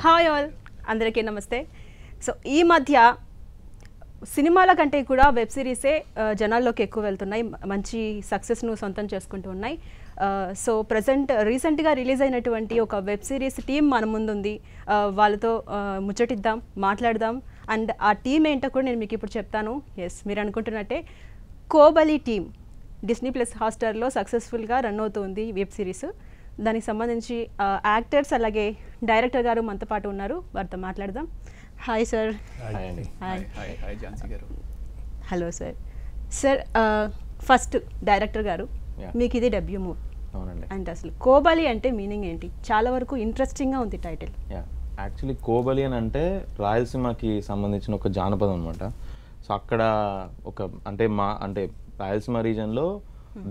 Hi all, అందరికీ నమస్తే. So ఈ మధ్య సినిమాల కంటే కూడా వెబ్ సిరీసే జనాల్లోకి ఎక్కువ వెళ్తున్నాయి, మంచి సక్సెస్ను సొంతం చేసుకుంటూ ఉన్నాయి. సో రీసెంట్గా రిలీజ్ అయినటువంటి ఒక వెబ్ సిరీస్ టీం మన ముందుంది. వాళ్ళతో ముచ్చటిద్దాం, మాట్లాడదాం. అండ్ ఆ టీం ఏంటో కూడా నేను మీకు ఇప్పుడు చెప్తాను. ఎస్, మీరు అనుకుంటున్నట్టే కోబలి టీం డిస్నీ ప్లస్ హాట్‌స్టార్లో సక్సెస్ఫుల్గా రన్ అవుతుంది వెబ్ సిరీస్. దానికి సంబంధించి యాక్టర్స్ అలాగే డైరెక్టర్ గారు మనతో పాటు ఉన్నారు, వారితో మాట్లాడదాం. Hi sir. హాయ్ ఝాన్సీ గారు. Hello sir. Sir, first director గారు, మీకు ఇది డెబ్యూ మూవీ. అవునండి. అండ్ అసలు కోబలి అంటే మీనింగ్ ఏంటి? చాలా వరకు ఇంట్రెస్టింగ్గా ఉంది టైటిల్. యాక్చువల్లీ కోబలి అని అంటే రాయలసీమకి సంబంధించిన ఒక జానపదం అనమాట. సో అక్కడ అంటే రాయలసీమ రీజన్లో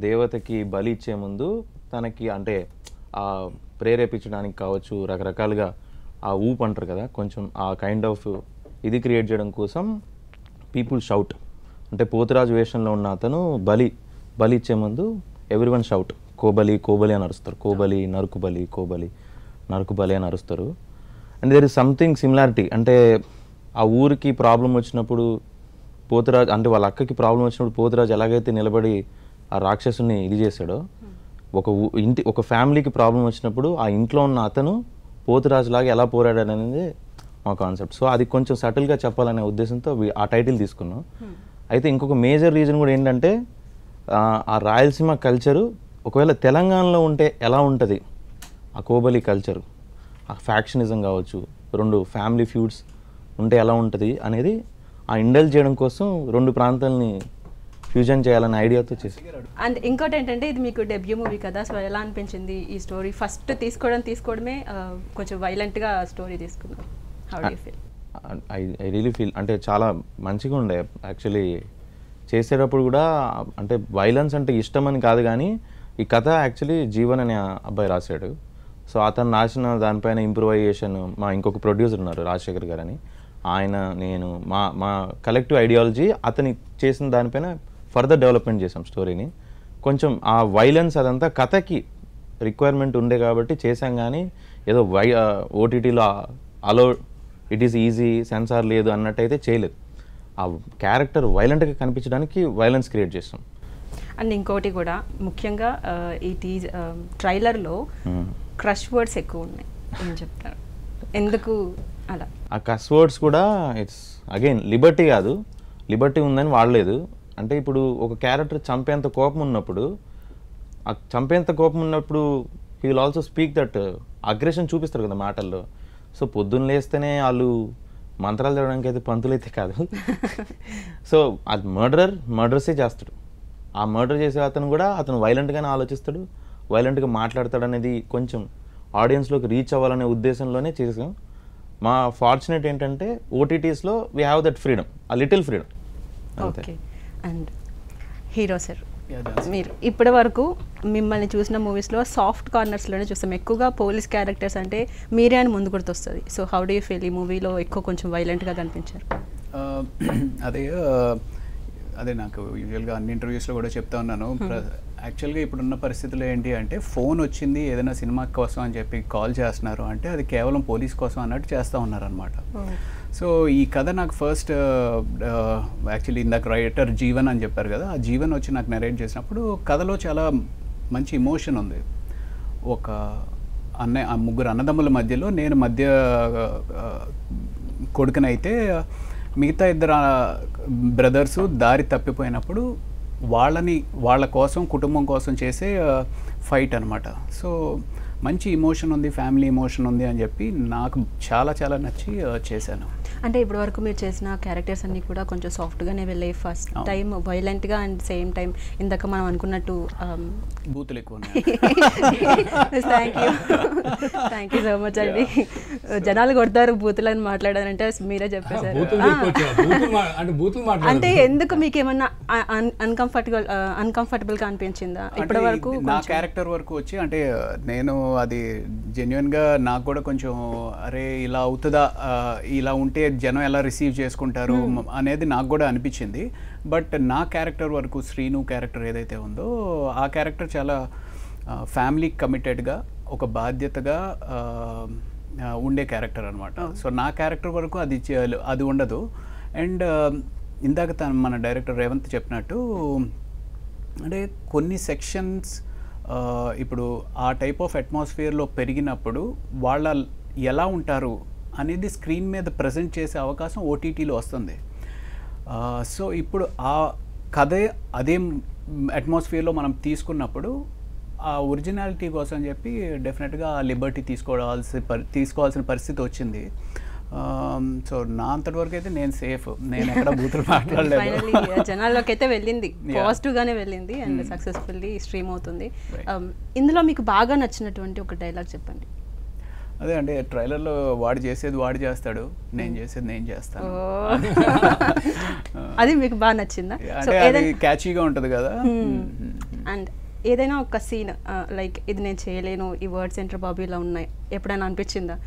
దేవతకి బలి ఇచ్చే ముందు తనకి అంటే ప్రేరేపించడానికి కావచ్చు, రకరకాలుగా ఆ ఊపు అంటారు కదా, కొంచెం ఆ కైండ్ ఆఫ్ ఇది క్రియేట్ చేయడం కోసం పీపుల్ షౌట్. అంటే పోతురాజు వేషంలో ఉన్న అతను బలి ఇచ్చే ముందు ఎవ్రీవన్ షౌట్ కోబలి కోబలి అని అరుస్తారు. కోబలి, నరుకుబలి, కోబలి, నరుకుబలి అని అరుస్తారు. And there is something similarity. అంటే ఆ ఊరికి ప్రాబ్లం వచ్చినప్పుడు పోతురాజు, అంటే వాళ్ళ అక్కకి ప్రాబ్లం వచ్చినప్పుడు పోతురాజు ఎలాగైతే నిలబడి ఆ రాక్షసుని ఇది చేశాడో, ఒక ఫ్యామిలీకి ప్రాబ్లం వచ్చినప్పుడు ఆ ఇంట్లో ఉన్న అతను పోతురాజులాగా ఎలా పోరాడాడు అనేది మా కాన్సెప్ట్. సో అది కొంచెం సటిల్గా చెప్పాలనే ఉద్దేశంతో ఆ టైటిల్ తీసుకున్నాం. అయితే ఇంకొక మేజర్ రీజన్ కూడా ఏంటంటే ఆ రాయలసీమ కల్చరు ఒకవేళ తెలంగాణలో ఉంటే ఎలా ఉంటుంది ఆ కోబలి కల్చరు, ఆ ఫ్యాక్షనిజం కావచ్చు, రెండు ఫ్యామిలీ ఫ్యూడ్స్ ఉంటే ఎలా ఉంటుంది అనేది ఆ ఇండల్జ్ చేయడం కోసం రెండు ప్రాంతాలని ఫ్యూజన్ చేయాలనే ఐడియాతో చేసి. అండ్ ఇంకోటి ఏంటంటే ఇది మీకు డెబ్యూ మూవీ కదా, సో ఎలా అనిపించింది ఈ స్టోరీ? ఫస్ట్ తీసుకోవడమే కొంచెం వైలెంట్గా స్టోరీ తీసుకున్నాం. How do you feel? I really feel అంటే చాలా మంచిగా ఉండే. యాక్చువల్లీ చేసేటప్పుడు కూడా అంటే వైలెన్స్ అంటే ఇష్టం అని కాదు, కానీ ఈ కథ యాక్చువల్లీ జీవన్ అనే అబ్బాయి రాశాడు. సో అతను రాసిన దానిపైన ఇంప్రూవైజేషన్ మా ఇంకొక ప్రొడ్యూసర్ ఉన్నారు, రాజశేఖర్ గారు అని. ఆయన, నేను, మా కలెక్టివ్ ఐడియాలజీ అతని చేసిన దానిపైన ఫర్దర్ డెవలప్మెంట్ చేసాం స్టోరీని. కొంచెం ఆ వైలెన్స్ అదంతా కథకి రిక్వైర్మెంట్ ఉండే కాబట్టి చేసాం, కానీ ఏదో ఓటీటీలో అలో ఇట్ ఈస్ ఈజీ, సెన్సార్ లేదు అన్నట్టయితే చేయలేదు. ఆ క్యారెక్టర్ వైలెంట్గా కనిపించడానికి వైలెన్స్ క్రియేట్ చేస్తాం. అండ్ ఇంకోటి కూడా ముఖ్యంగా ఈ ట్రైలర్లో క్రష్ వర్డ్స్ ఎక్కువ ఉన్నాయి, ఏం చెప్తారు? ఎందుకు అలా? ఆ కస్ వర్డ్స్ కూడా ఇట్స్ అగైన్ లిబర్టీ కాదు, లిబర్టీ ఉందని వాడలేదు. అంటే ఇప్పుడు ఒక క్యారెక్టర్ చంపేంత కోపం ఉన్నప్పుడు he will also speak that aggression చూపిస్తారు కదా మాటల్లో. సో పొద్దున్న లేస్తేనే వాళ్ళు మంత్రాలు చదవడానికి అయితే పంతులు అయితే కాదు. సో అది మర్డర్సే చేస్తాడు. ఆ మర్డర్ చేసే అతను కూడా అతను వైలెంట్గానే ఆలోచిస్తాడు, వైలెంట్గా మాట్లాడతాడు అనేది కొంచెం ఆడియన్స్లోకి రీచ్ అవ్వాలనే ఉద్దేశంలోనే చేసాం. మా ఫార్చునేట్ ఏంటంటే ఓటీటీస్లో వీ హ్యావ్ దట్ ఫ్రీడమ్, ఆ little freedom. Okay. And hero sir, మీరు ఇప్పటి వరకు మిమ్మల్ని చూసిన మూవీస్లో సాఫ్ట్ కార్నర్స్లోనే చూస్తాం, ఎక్కువగా పోలీస్ క్యారెక్టర్స్ అంటే మీరే అని ముందు గుర్తొస్తుంది. So how do you feel? ఈ మూవీలో ఎక్కువ కొంచెం వైలెంట్గా కనిపించారు. అదే నాకు యూజువల్గా అన్ని ఇంటర్వ్యూస్లో కూడా చెప్తా ఉన్నాను. యాక్చువల్గా ఇప్పుడున్న పరిస్థితుల్లో ఏంటి అంటే ఫోన్ వచ్చింది ఏదైనా సినిమా కోసం అని చెప్పి కాల్ చేస్తున్నారు అంటే అది కేవలం పోలీస్ కోసం అన్నట్టు చేస్తూ ఉన్నారనమాట. సో ఈ కథ నాకు ఫస్ట్ యాక్చువల్లీ ఇందాక రైటర్ జీవన్ అని చెప్పారు కదా, ఆ జీవన్ వచ్చి నాకు నరేట్ చేసినప్పుడు కథలో చాలా మంచి ఇమోషన్ ఉంది. ఒక ముగ్గురు అన్నదమ్ముల మధ్యలో నేను మధ్య కొడుకునైతే మిగతా ఇద్దరు బ్రదర్సు దారి తప్పిపోయినప్పుడు వాళ్ళ కోసం, కుటుంబం కోసం చేసే ఫైట్ అనమాట. సో మంచి ఇమోషన్ ఉంది, ఫ్యామిలీ ఇమోషన్ ఉంది అని చెప్పి నాకు చాలా చాలా నచ్చి చేశాను. అంటే ఇప్పటి వరకు మీరు చేసిన క్యారెక్టర్స్ అన్నీ కూడా కొంచెం సాఫ్ట్గానే వెళ్ళాయి. ఫస్ట్ టైం వైలెంట్గా అండ్ సేమ్ టైం ఇందాక మనం అనుకున్నట్టు బూతులు ఎక్కువ. థ్యాంక్ యూ సో మచ్ అండి. జనాలు కొడతారు బూతులని మాట్లాడారంటే మీరే చెప్పేశారు. అంటే ఎందుకు మీకు ఏమన్నా అన్కంఫర్టబుల్గా అనిపించిందా ఇప్పటి వరకు? నా క్యారెక్టర్ వరకు వచ్చి అంటే నేను అది జెన్యున్గా నాకు కూడా కొంచెం అరే ఇలా అవుతుందా, ఇలా ఉంటే జనం ఎలా రిసీవ్ చేసుకుంటారు అనేది నాకు కూడా అనిపించింది. బట్ నా క్యారెక్టర్ వరకు శ్రీను క్యారెక్టర్ ఏదైతే ఉందో ఆ క్యారెక్టర్ చాలా ఫ్యామిలీ కమిటెడ్గా, ఒక బాధ్యతగా ఉండే క్యారెక్టర్ అనమాట. సో నా క్యారెక్టర్ వరకు అది ఉండదు. అండ్ ఇందాక మన డైరెక్టర్ రేవంత్ చెప్పినట్టు అంటే కొన్ని సెక్షన్స్ ఇప్పుడు ఆ టైప్ ఆఫ్ అట్మాస్ఫియర్లో పెరిగినప్పుడు వాళ్ళ ఎలా ఉంటారు అనేది స్క్రీన్ మీద ప్రజెంట్ చేసే అవకాశం ఓటీటీలో వస్తుంది. సో ఇప్పుడు ఆ అదే అట్మాస్ఫియర్లో మనం తీసుకున్నప్పుడు ఆ ఒరిజినాలిటీ కోసం చెప్పి డెఫినెట్గా లిబర్టీ తీసుకోవాల్సిన పరిస్థితి వచ్చింది. సో నా అంతటి వరకు అయితే నేను సేఫ్, నేను ఎక్కడ బూతులు మాట్లాడలేదు. జనాల్లోకి అయితే వెళ్ళింది, పాజిటివ్గానే వెళ్ళింది అండ్ సక్సెస్ఫుల్లీ స్ట్రీమ్ అవుతుంది. ఇందులో మీకు బాగా నచ్చినటువంటి ఒక డైలాగ్ చెప్పండి. అదే అంటే ట్రైలర్లో వాడు చేసేది వాడు చేస్తాడు, నేను చేసేది నేను చేస్తాను. అది మీకు బాగా నచ్చిందా? అంటే క్యాచీగా ఉంటుంది కదా. అండ్ ఏదైనా ఒక సీన్ లైక్ ఇది నేను చేయలేను, ఈ వర్డ్స్ ఏంటర్ బాబు ఇలా ఉన్నాయి, ఎప్పుడైనా అనిపించిందా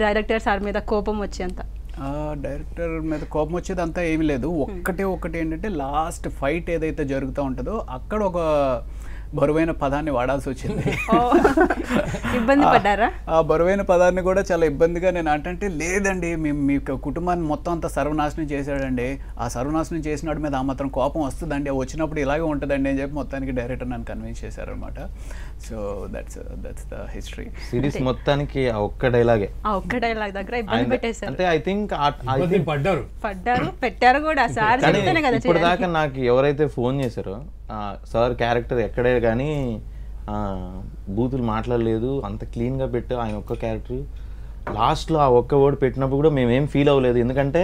డైరెక్టర్ సార్ మీద కోపం వచ్చేంత? డైరెక్టర్ మీద కోపం వచ్చేది అంతా ఏమీ లేదు. ఒక్కటి ఏంటంటే లాస్ట్ ఫైట్ ఏదైతే జరుగుతూ ఉంటుందో అక్కడ ఒక బరువైన పదాన్ని వాడాల్సి వచ్చింది. ఇబ్బంది పడ్డారా? ఆ బరువైన పదాన్ని కూడా చాలా ఇబ్బందిగా నేను అంటే లేదండి మీ కుటుంబాన్ని మొత్తం అంతా సర్వనాశనం చేశాడండి, ఆ సర్వనాశనం చేసినాడు మీద ఆ మాత్రం కోపం వస్తుందండి, వచ్చినప్పుడు ఇలాగే ఉంటుందండి అని చెప్పి మొత్తానికి డైరెక్టర్ నన్ను కన్విన్స్ చేశారనమాట. So that's the history. Series మొత్తానికి ఆ ఒక్క డైలాగ్ దగ్గర ఇబ్బంది పెట్టేశారు. అంటే ఐ థింక్ పడ్డారు పెట్టారు కూడా సార్ చెప్తేనే కదా. ఇప్పుడు దాకా నాకు ఎవరైతే ఫోన్ చేశారో సార్ క్యారెక్టర్ ఎక్కడే కానీ బూతులు మాట్లాడలేదు, అంత క్లీన్గా పెట్టావు ఆయన ఒక్క క్యారెక్టర్, లాస్ట్లో ఆ ఒక్క వర్డ్ పెట్టినప్పుడు కూడా మేమేం ఫీల్ అవ్వలేదు, ఎందుకంటే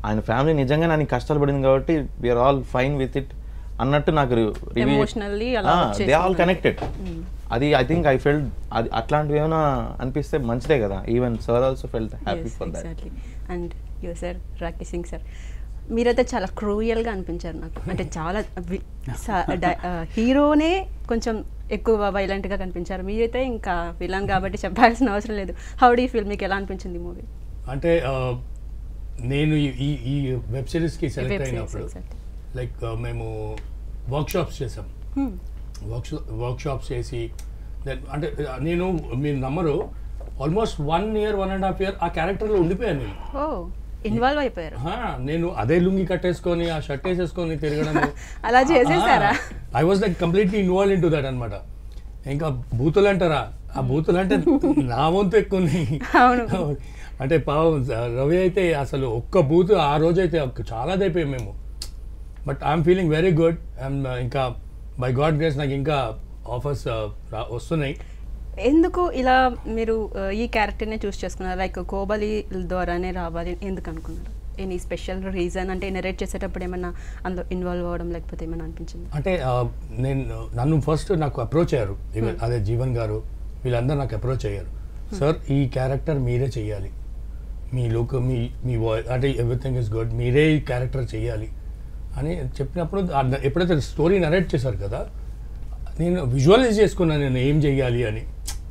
ఆయన ఫ్యామిలీ నిజంగా నాకు కష్టాలు పడింది కాబట్టి we're all fine with it అన్నట్టు నాకు దే ఆల్ కనెక్టెడ్. అది ఐ థింక్ ఐ ఫెల్ట్ అది అట్లాంటివి ఏమైనా అనిపిస్తే మంచిదే కదా. Even sir also felt happy for that. And you sir, Rakesh Singh sir, మీరైతే చాలా క్రూయల్గా అనిపించారు నాకు. అంటే చాలా హీరోనే కొంచెం ఎక్కువ వైలెంట్గా కనిపించారు, మీరైతే ఇంకా విలన్ కాబట్టి చెప్పాల్సిన అవసరం లేదు. How do you feel? మీకు ఎలా అనిపించింది మూవీ? అంటే నేను ఈ వెబ్ సిరీస్కి సెలెక్ట్ అయినప్పుడు లైక్ మేము వర్క్షాప్స్ చేసాం. వర్క్షాప్స్ చేసి అంటే నేను మీరు నమ్మరు ఆల్మోస్ట్ 1 year 1.5 year ఆ క్యారెక్టర్లో ఉండిపోయాను నేను. ఇన్వాల్వ్ అయిపోయారు. నేను అదే లుంగి కట్టేసుకొని ఆ షర్ట్ వేసేసుకొని తిరగడం అలా చేసేసారా? I was like completely involve into that అనమాట. ఇంకా బూతులు అంటారా, ఆ బూతులు అంటే నా వంతు ఎక్కువ అంటే పాపం రవి అయితే అసలు ఒక్క బూత్ ఆ రోజు అయితే చాలా అయిపోయాం మేము. But I'm feeling very good. ఇంకా బై గాడ్ గ్రేస్ నాకు ఇంకా ఆఫర్స్ వస్తున్నాయి. ఎందుకు ఇలా మీరు ఈ క్యారెక్టర్నే చూస్ చేసుకున్నారు? లైక్ కోబలి ద్వారానే రావాలి ఎందుకు అనుకున్నారు? Any special reason? అంటే నెరేట్ చేసేటప్పుడు ఏమన్నా అందులో ఇన్వాల్వ్ అవ్వడం లేకపోతే ఏమైనా అనిపించింది? అంటే నన్ను ఫస్ట్ నాకు అప్రోచ్ అయ్యారు, అదే జీవన్ గారు వీళ్ళందరూ నాకు అప్రోచ్ అయ్యారు. సార్ ఈ క్యారెక్టర్ మీరే చెయ్యాలి, మీ లుక్ మీ వాయిస్ అంటే ఎవ్రీథింగ్ ఇస్ గుడ్, మీరే ఈ క్యారెక్టర్ చెయ్యాలి అని చెప్పినప్పుడు ఎప్పుడైతే స్టోరీ నరేట్ చేశారు కదా నేను విజువలైజ్ చేసుకున్నాను నేను ఏం చెయ్యాలి అని.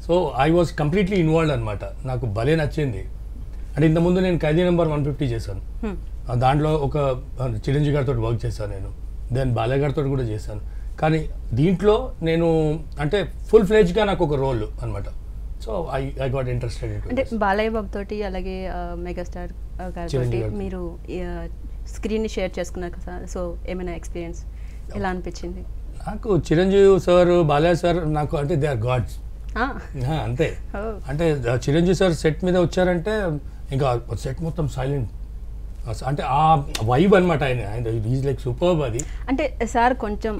So I was completely involved అనమాట. నాకు భలే నచ్చింది. అంటే ఇంతకుముందు నేను ఖైదీ నెంబర్ 150 చేశాను, దాంట్లో ఒక చిరంజీవి గారితో వర్క్ చేశాను నేను, దెన్ బాలయ్య గారితో కూడా చేశాను. కానీ దీంట్లో నేను అంటే ఫుల్ ఫ్లెడ్జ్గా నాకు ఒక రోల్ అనమాట. So I got interested. అంటే బాలయ్య బాబు తోటి అలాగే మెగాస్టార్ గారితోటి మీరు స్క్రీన్ని షేర్ చేసుకున్నారు కదా, సో ఏమైనా ఎక్స్పీరియన్స్ ఎలా అనిపించింది? నాకు చిరంజీవి సార్ బాలయ్య సార్ నాకు అంటే దే ఆర్ గాడ్స్ అంతే. అంటే చిరంజీవి సార్ సెట్ మీద వచ్చారంటే ఇంకా సెట్ మొత్తం సైలెంట్, అంటే ఆ వైబ్ అనమాట. ఆయన ఈజ్ లైక్ సూపర్బ్. అది అంటే సార్ కొంచెం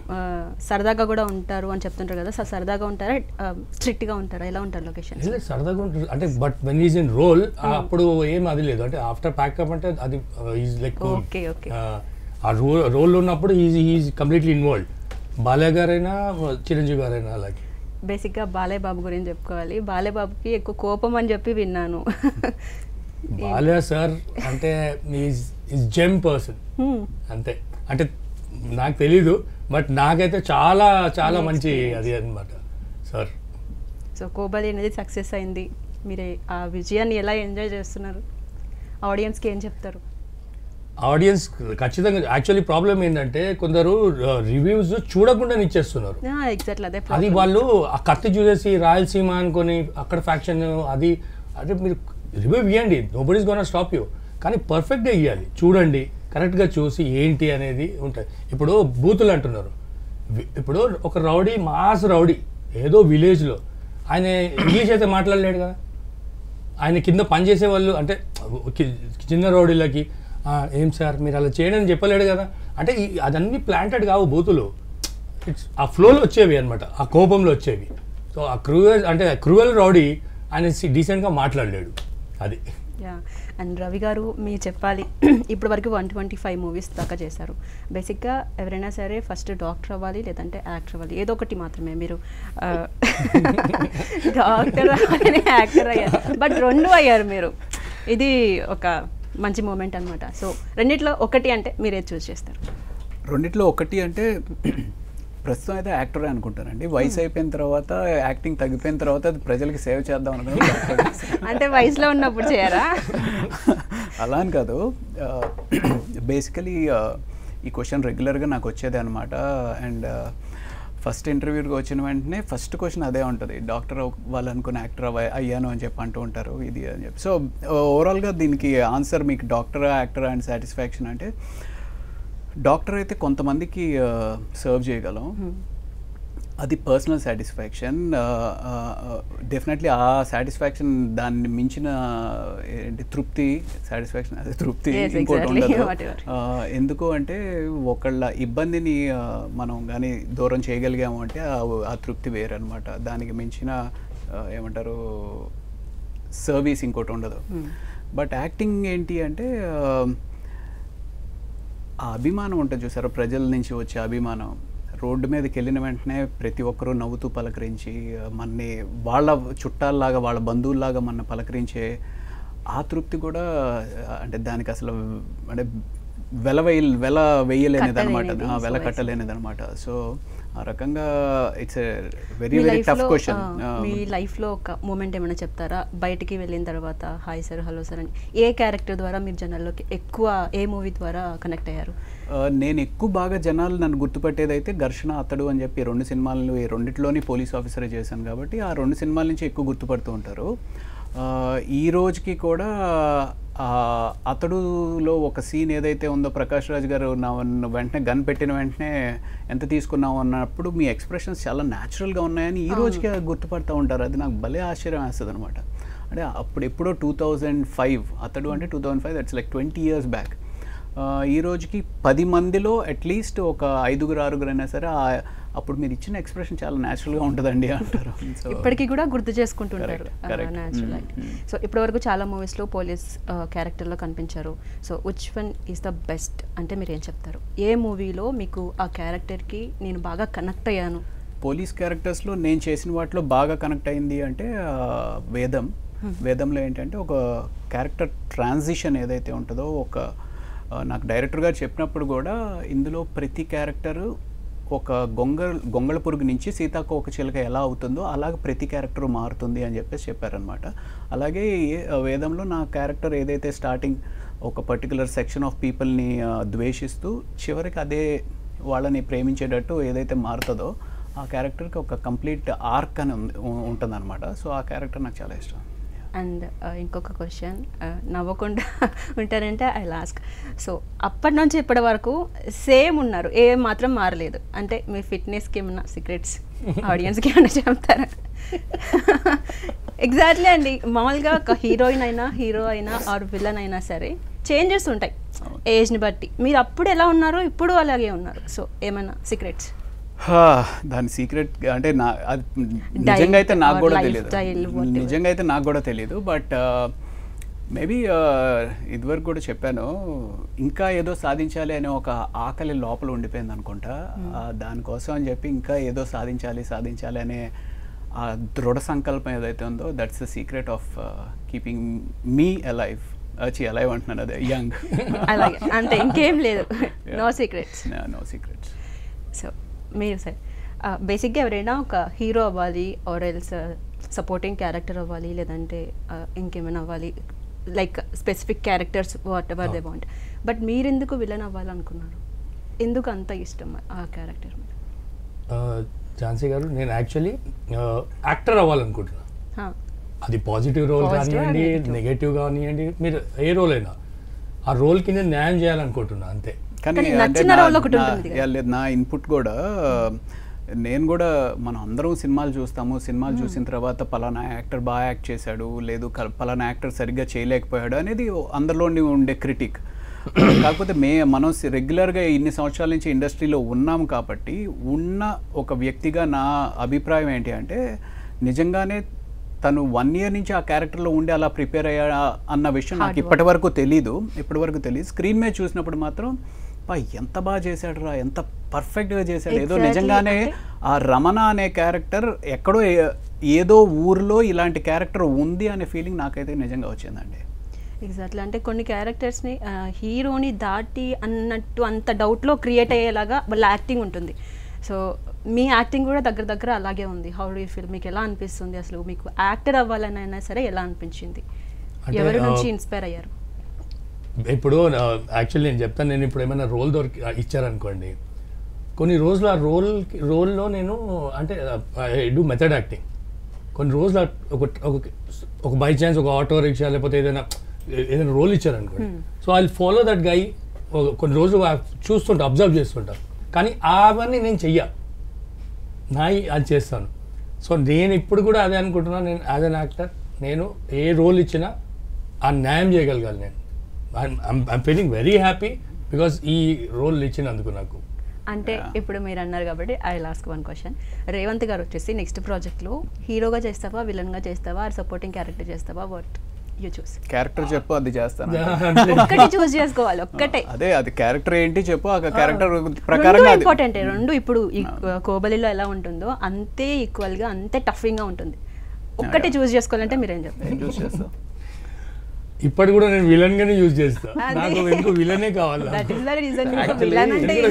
సరదాగా కూడా ఉంటారు అని చెప్తుంటారు కదా, సార్ సరదాగా ఉంటారా స్ట్రిక్ట్గా ఉంటారా, ఎలా ఉంటారు లొకేషన్? సరదాగా ఉంటుంది అంటే, but when is in role అప్పుడు ఏం అది లేదు. అంటే ఆఫ్టర్ ప్యాకప్ అంటే అది ఈజ్ లైక్ ఆ రోల్ ఉన్నప్పుడు ఈజ్ కంప్లీట్లీ ఇన్వాల్వ్డ్. బాలయ్య గారైనా చిరంజీవి గారైనా అలాగే. బేసిక్గా బాలయ్య బాబు గురించి చెప్పుకోవాలి. బాలయ్య బాబుకి ఎక్కువ కోపం అని చెప్పి విన్నాను. బాలయ్య సార్ అంటే ఈజ్ జెమ్ పర్సన్ అంతే. అంటే నాకు తెలీదు, బట్ నాకైతే చాలా చాలా మంచి అది అనమాట సార్. సో కోబలి అనేది సక్సెస్ అయింది, మీరు ఆ విజయాన్ని ఎలా ఎంజాయ్ చేస్తున్నారు? ఆడియన్స్కి ఏం చెప్తారు? ఆడియన్స్ ఖచ్చితంగా యాక్చువల్లీ ప్రాబ్లం ఏంటంటే కొందరు రివ్యూస్ చూడకుండా ఇచ్చేస్తున్నారు. అది వాళ్ళు ఆ కత్తి చూసేసి రాయలసీమ అనుకొని అక్కడ ఫ్యాక్షన్ అది అంటే మీరు రివ్యూ ఇవ్వండి, nobody is gonna stop you, కానీ పర్ఫెక్ట్గా ఇవ్వాలి, చూడండి, కరెక్ట్గా చూసి ఏంటి అనేది ఉంటుంది. ఇప్పుడు బూతులు అంటున్నారు, ఇప్పుడు ఒక రౌడీ, మాస్ రౌడీ ఏదో విలేజ్లో, ఆయన ఇంగ్లీష్ అయితే మాట్లాడలేడు కదా, ఆయన కింద పనిచేసే వాళ్ళు అంటే చిన్న రౌడీలకి ఏం సార్ మీరు అలా చేయండి అని చెప్పలేడు కదా. అంటే అదన్నీ ప్లాంటెడ్ కావు బూతులు, ఇట్స్ ఆ ఫ్లోలో వచ్చేవి అనమాట, ఆ కోపంలో వచ్చేవి. సో ఆ క్రూయల్ రౌడీ ఆయన డీసెంట్గా మాట్లాడలేడు అది. యా, అండ్ రవి గారు మీరు చెప్పాలి, ఇప్పుడు వరకు 125 మూవీస్ దాకా చేశారు. బేసిక్గా ఎవరైనా సరే ఫస్ట్ డాక్టర్ అవ్వాలి లేదంటే యాక్టర్ అవ్వాలి, ఏదో ఒకటి మాత్రమే. మీరు డాక్టర్ అవ్వాలని యాక్టర్ అయ్యారు, బట్ 2 అయ్యారు మీరు. ఇది ఒక మంచి మూమెంట్ అనమాట. సో రెండిట్లో ఒకటి అంటే మీరు ఏది చూస్ చేస్తారు? రెండిట్లో ఒకటి అంటే ప్రస్తుతం అయితే యాక్టరే అనుకుంటానండి. వయసు అయిపోయిన తర్వాత, యాక్టింగ్ తగ్గిపోయిన తర్వాత అది ప్రజలకి సేవ చేద్దాం అనుకుని. అంటే వయసులో ఉన్నప్పుడు చేయరా? అలా అని కాదు, బేసికలీ ఈ క్వశ్చన్ రెగ్యులర్గా నాకు వచ్చేదే అనమాట. అండ్ ఫస్ట్ ఇంటర్వ్యూకి వచ్చిన వెంటనే ఫస్ట్ క్వశ్చన్ అదే ఉంటుంది, డాక్టర్ వాళ్ళు అనుకున్న యాక్టర్ అయ్యాను అని చెప్పి అంటూ ఉంటారు, ఇది అని చెప్పి. సో ఓవరాల్గా దీనికి ఆన్సర్ మీకు డాక్టర్, యాక్టర్ అండ్ సాటిస్ఫాక్షన్ అంటే, డాక్టర్ అయితే కొంతమందికి సర్వ్ చేయగలం, అది పర్సనల్ సాటిస్ఫాక్షన్. డెఫినెట్లీ ఆ సాటిస్ఫాక్షన్ దాన్ని మించిన ఏంటి తృప్తి, సాటిస్ఫాక్షన్ అదే తృప్తి ఇంకోటి ఉండదు. ఎందుకు అంటే ఒకళ్ళ ఇబ్బందిని మనం కానీ దూరం చేయగలిగాము అంటే ఆ తృప్తి వేరనమాట. దానికి మించిన ఏమంటారు సర్వీస్ ఇంకోటి ఉండదు. బట్ యాక్టింగ్ ఏంటి అంటే ఆ అభిమానం ఉంటుంది చూసారా, ప్రజల నుంచి వచ్చే అభిమానం. రోడ్డు మీదకి వెళ్ళిన వెంటనే ప్రతి ఒక్కరూ నవ్వుతూ పలకరించి మనని వాళ్ళ చుట్టాల్లాగా, వాళ్ళ బంధువుల్లాగా మన పలకరించే ఆ తృప్తి కూడా అంటే దానికి అసలు అంటే వెల వేయలేనిది అనమాట, వెల కట్టలేనిది అనమాట. సో ఆ రకంగా it's a very very tough question. మీ లైఫ్లో ఒక మూమెంట్ ఏమైనా చెప్తారా? బయటికి వెళ్ళిన తర్వాత హాయ్ సార్, హలో సార్ అని ఏ క్యారెక్టర్ ద్వారా మీరు జనాల్లోకి ఎక్కువ, ఏ మూవీ ద్వారా కనెక్ట్ అయ్యారు? నేను ఎక్కువ బాగా జనాలు నన్ను గుర్తుపట్టేది అయితే ఘర్షణ, అతడు అని చెప్పి 2 సినిమాలను, ఈ రెండిట్లోని పోలీస్ ఆఫీసరే చేశాను కాబట్టి ఆ 2 సినిమాల నుంచి ఎక్కువ గుర్తుపడుతూ ఉంటారు. ఈ రోజుకి కూడా అతడులో ఒక సీన్ ఏదైతే ఉందో, ప్రకాష్ రాజ్ గారు వెంటనే గన్ పెట్టిన వెంటనే ఎంత తీసుకున్నావు అన్నప్పుడు మీ ఎక్స్ప్రెషన్స్ చాలా న్యాచురల్గా ఉన్నాయని ఈ రోజుకి గుర్తుపడుతూ ఉంటారు. అది నాకు భలే ఆశ్చర్యం వేస్తుంది అనమాట. అంటే అప్పుడు ఎప్పుడో 2005 అతడు అంటే 2005, దట్స్ లైక్ 20 years బ్యాక్. ఈ రోజుకి 10 మందిలో అట్లీస్ట్ ఒక 5-6 అయినా సరే అప్పుడు మీరు ఇచ్చిన ఎక్స్ప్రెషన్ చాలా న్యాచురల్గా ఉంటుందండి అంటారు. ఇప్పటికీ కూడా గుర్తు చేసుకుంటుంటారు న్యాచురల్. సో ఇప్పటివరకు చాలా మూవీస్లో పోలీస్ క్యారెక్టర్లో కనిపించారు. So which one is the best అంటే మీరు ఏం చెప్తారు? ఏ మూవీలో మీకు ఆ క్యారెక్టర్కి నేను బాగా కనెక్ట్ అయ్యాను? పోలీస్ క్యారెక్టర్స్లో నేను చేసిన వాటిలో బాగా కనెక్ట్ అయింది అంటే వేదంలో ఏంటంటే ఒక క్యారెక్టర్ ట్రాన్సిషన్ ఏదైతే ఉంటుందో, నాకు డైరెక్టర్ గారు చెప్పినప్పుడు కూడా ఇందులో ప్రతి క్యారెక్టరు ఒక గొంగళ పురుగు నుంచి సీతాకోక చిలుక ఎలా అవుతుందో అలాగే ప్రతి క్యారెక్టర్ మారుతుంది అని చెప్పేసి చెప్పారనమాట. అలాగే వేదంలో నా క్యారెక్టర్ ఏదైతే స్టార్టింగ్ ఒక పర్టికులర్ సెక్షన్ ఆఫ్ పీపుల్ని ద్వేషిస్తూ చివరికి అదే వాళ్ళని ప్రేమించేటట్టు ఏదైతే మారుతుందో ఆ క్యారెక్టర్కి ఒక కంప్లీట్ ఆర్క్ అని ఉంటుందన్నమాట. సో ఆ క్యారెక్టర్ నాకు చాలా ఇష్టం. అండ్ ఇంకొక క్వశ్చన్, నవ్వకుండా ఉంటారంటే ఐ లాస్క్. సో అప్పటి నుంచి ఇప్పటి వరకు సేమ్ ఉన్నారు, ఏ మాత్రం మారలేదు అంటే మీ ఫిట్నెస్కి ఏమన్నా సీక్రెట్స్ ఆడియన్స్కి ఏమన్నా చెప్తారా? ఎగ్జాక్ట్లీ అండి, మామూలుగా ఒక హీరోయిన్ అయినా, హీరో అయినా ఆర్ విలన్ అయినా సరే చేంజెస్ ఉంటాయి ఏజ్ని బట్టి. మీరు అప్పుడు ఎలా ఉన్నారో ఇప్పుడు అలాగే ఉన్నారు. సో ఏమైనా సీక్రెట్స్? దాని సీక్రెట్ అంటే నిజంగా అయితే నాకు కూడా తెలియదు. బట్ మేబీ ఇదివరకు కూడా చెప్పాను, ఇంకా ఏదో సాధించాలి అనే ఒక ఆకలి లోపల ఉండిపోయింది అనుకుంటా. దానికోసం అని చెప్పి ఇంకా ఏదో సాధించాలి అనే ఆ దృఢ సంకల్పం ఏదైతే ఉందో, that's the secret of keeping me alive. Alive అంటున్నాను, అదే యంగ్. అలాగే అంతే, ఇంకేం లేదు. No secrets. సో మీరు సార్ బేసిక్గా ఎవరైనా ఒక హీరో అవ్వాలి ఆర్ ఎల్స్ సపోర్టింగ్ క్యారెక్టర్ అవ్వాలి, లేదంటే ఇంకేమైనా అవ్వాలి, like specific characters what ever they want. But మీరెందుకు విలన్ అవ్వాలనుకున్నారు? ఎందుకు అంత ఇష్టం ఆ క్యారెక్టర్? ఝాన్సీ గారు, నేను యాక్చువల్లీ యాక్టర్ అవ్వాలనుకుంటున్నాను. అది పాజిటివ్ రోల్ Positive or కానివ్వండి, negative. నెగటివ్ కానివ్వండి, మీరు ఏ రోల్ అయినా ఆ రోల్కి నేను న్యాయం చేయాలనుకుంటున్నా అంతే. కానీ అంటే నచ్చిన role ఒకటి ఉంటుంది కదా. లేదు, నా ఇన్పుట్ కూడా నేను కూడా మనం అందరం సినిమాలు చూస్తాము. సినిమాలు చూసిన తర్వాత పలానా యాక్టర్ బాగా యాక్ట్ చేశాడు, లేదు పలానా యాక్టర్ సరిగ్గా చేయలేకపోయాడు అనేది అందరిలోని ఉండే క్రిటిక్. కాకపోతే మనం రెగ్యులర్గా ఇన్ని సంవత్సరాల నుంచి ఇండస్ట్రీలో ఉన్నాం కాబట్టి ఉన్న ఒక వ్యక్తిగా నా అభిప్రాయం ఏంటి అంటే, నిజంగానే తను 1 year నుంచి ఆ క్యారెక్టర్లో ఉండి అలా ప్రిపేర్ అయ్యా అన్న విషయం నాకు ఇప్పటివరకు తెలియదు. స్క్రీన్ మీద చూసినప్పుడు మాత్రం ఎంత బాగా చేశాడు రా, ఎంత పర్ఫెక్ట్గా చేశాడు. ఏదో నిజంగానే ఆ రమణ అనే క్యారెక్టర్ ఎక్కడో ఏదో ఊర్లో ఇలాంటి క్యారెక్టర్ ఉంది అనే ఫీలింగ్ నాకైతే నిజంగా వచ్చిందండి. ఎగ్జాక్ట్లీ. అంటే కొన్ని క్యారెక్టర్స్ని హీరోని దాటి అన్నట్టు అంత డౌట్లో క్రియేట్ అయ్యేలాగా వాళ్ళ యాక్టింగ్ ఉంటుంది. సో మీ యాక్టింగ్ కూడా దగ్గర అలాగే ఉంది. How do you feel? మీకు ఎలా అనిపిస్తుంది? అసలు మీకు యాక్టర్ అవ్వాలని అయినా సరే ఎలా అనిపించింది? ఎవరి నుంచి ఇన్స్పైర్ అయ్యారు? ఇప్పుడు యాక్చువల్లీ నేను చెప్తాను, నేను ఇప్పుడు ఏమైనా రోల్ ఇచ్చారనుకోండి, కొన్ని రోజులు ఆ రోల్లో నేను అంటే ఐ డూ మెథడ్ యాక్టింగ్. కొన్ని రోజులు ఒక బై ఛాన్స్ ఒక ఆటో రిక్షా లేకపోతే ఏదైనా రోల్ ఇచ్చారనుకోండి, so I follow that guy. కొన్ని రోజులు చూస్తుంటా, అబ్జర్వ్ చేస్తుంటా, కానీ అవన్నీ నేను అది చేస్తాను. సో నేను ఇప్పుడు కూడా అదే అనుకుంటున్నాను, నేను యాజ్ అన్ యాక్టర్ నేను ఏ రోల్ ఇచ్చినా ఆ న్యాయం చేయగలగాలి. నేను I'm feeling very happy because ఈ రోల్ ఇచ్చినందుకు నాకు. అంటే ఇప్పుడు మీరు అన్నారు కాబట్టి ఐ లాస్ట్ 1 question. రేవంత్ గారు వచ్చేసి నెక్స్ట్ ప్రాజెక్ట్లో హీరోగా చేస్తావా, విలన్గా చేస్తావా, ఆర్ సపోర్టింగ్ క్యారెక్టర్ చేస్తావా? What you choose? క్యారెక్టర్ చెప్పు, అది చేస్తాను. ఒక్కటి చూస్ చేసుకోవాలి, ఒక్కటే. అదే, అది క్యారెక్టర్ ఏంటి చెప్పు, ఆ క్యారెక్టర్ ప్రకారంగా ఇంపార్టెంట్. రెండు ఇప్పుడు ఈ కోబలిలో ఎలా ఉంటుందో అంతే ఈక్వల్గా, అంతే టఫింగ్గా ఉంటుంది. ఒక్కటి చూస్ చేసుకోవాలంటే మీరేం చెప్తారు? చూస్ చేస్తా. ఇప్పటి కూడా నేను విలన్ గానే యూజ్ చేస్తా. నాకు ఎందుకు విలనే కావాలి.